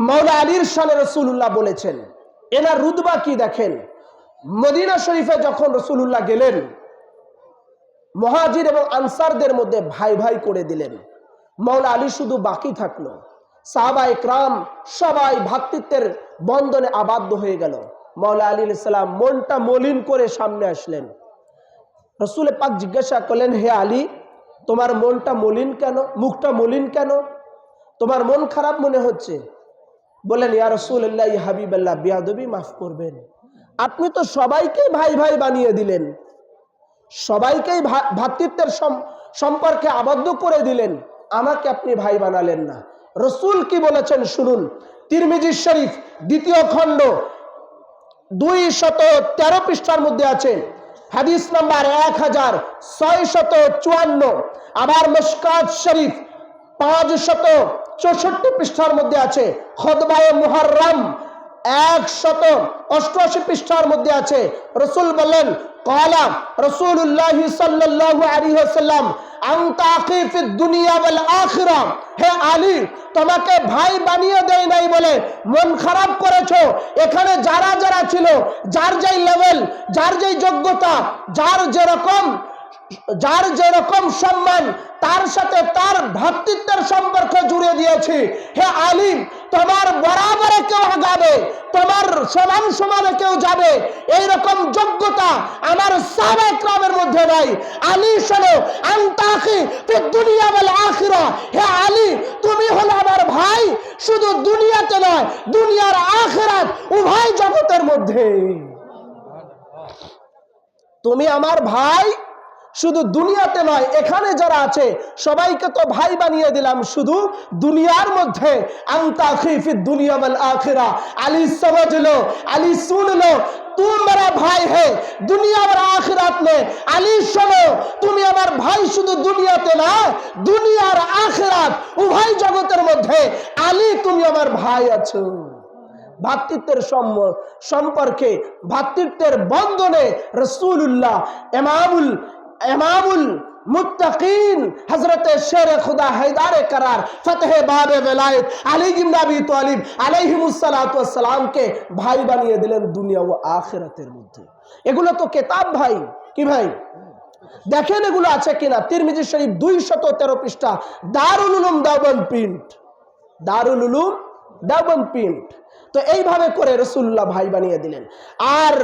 মাওলা আলীর শানে রাসূলুল্লাহ বলেছেন। এনার রুতবা কি দেখেন। মদিনা শরীফে যখন রাসূলুল্লাহ গেলেন, মুহাজির এবং আনসারদের মধ্যে ভাই ভাই করে দিলেন। মাওলা আলী শুধু বাকি থাকলো। সাহাবা ইকরাম সবাই ভ্রাতৃত্বের বন্ধনে আবদ্ধ হয়ে গেল। মাওলা আলী আলাইহিস সালাম মনটা মলিন করে সামনে আসলেন। রাসূল পাক জিজ্ঞাসা করলেন, হে আলী, তোমার মনটা মলিন কেন, মুখটা মলিন কেন, তোমার মন খারাপ মনে হচ্ছে? বলেন, ইয়া রাসূলুল্লাহ, ইয়া হাবিবাল্লাহ, বিয়াদবি মাফ করবেন, আপনি তো সবাইকে ভাই ভাই বানিয়ে দিলেন, সবাইকেই ভ্রাতৃত্বের সম্পর্কে আবদ্ধ করে দিলেন, আমাকে আপনি ভাই বানালেন না। রাসূল কি বলেছেন শুনুন। তিরমিজি শরীফ 2য় খণ্ড 213 পৃষ্ঠার মধ্যে আছে, হাদিস নাম্বার 1654। আবার মিশকাত শরীফ 564 পৃষ্ঠার মধ্যে আছে, খুতবায়ে মুহররম 188 পৃষ্ঠার মধ্যে আছে। রাসূল বলেন, ক্বালা রাসূলুল্লাহ সাল্লাল্লাহু আলাইহি ওয়াসাল্লাম, আনতা আখি ফিদ দুনিয়া ওয়াল আখিরা। হে আলী, তোমাকে ভাই বানিয়ে দেয় নাই বলে মন খারাপ করেছো। এখানে যারা যারা ছিল, যার যেই লেভেল, যার যেই যোগ্যতা, যার যেরকম সম্মান, তার সাথে তার ভ্রাতৃত্বের সম্পর্ক জুড়ে দিয়েছি। হে আলী, তোমার বরাবরে কেউ আগাবে, তোমার সমান সমানে কেউ যাবে, এইরকম যোগ্যতা আমার সাহাবা ইকরামের মধ্যে নাই। আলী শোনো, আনতা আখি ফিদ দুনিয়া ওয়াল আখিরা। হে আলী, তুমি হলো আমার ভাই, শুধু দুনিয়াতে নয়, দুনিয়ার আখিরাত উভয় জগতের মধ্যে। তুমি আমার ভাই, শুধু দুনিয়াতে নয়, এখানে যারা আছে সবাইকে তো ভাই বানিয়ে দিলাম, শুধু দুনিয়ার মধ্যে। আনতা আখি ফিদ দুনিয়া ওয়াল আখিরা। আলী समझ लो, আলী सुन लो, तू मेरा भाई है दुनिया और आखिरत में। আলী শোনো, তুমি আমার ভাই শুধু দুনিয়াতে না, দুনিয়া আর আখিরাত উভয় জগতের মধ্যে। আলী, তুমি আমার ভাই আছো। ভ্রাতৃত্বের সম্পর্কে, ভ্রাতৃত্বের বন্ধনে রাসূলুল্লাহ ইমামুল মুত্তাকিন হযরত শের খুদা হায়দার करार ফতহে বাবে বেলায়েত আলী ইবনে আবি তালিব আলাইহিমুস সালাতু ওয়াস সালামকে ভাই বানিয়ে দিলেন দুনিয়া ও আখিরাতের মধ্যে। এগুলো তো কিতাব ভাই, কি ভাই দেখেন এগুলো আছে কিনা। তিরমিজি শরীফ 213 পৃষ্ঠা, দারুল উলুম দেওবন্দ প্রিন্ট, দারুল উলুম দেওবন্দ প্রিন্ট। তো এইভাবে করে রাসূলুল্লাহ ভাই বানিয়ে দিলেন। আর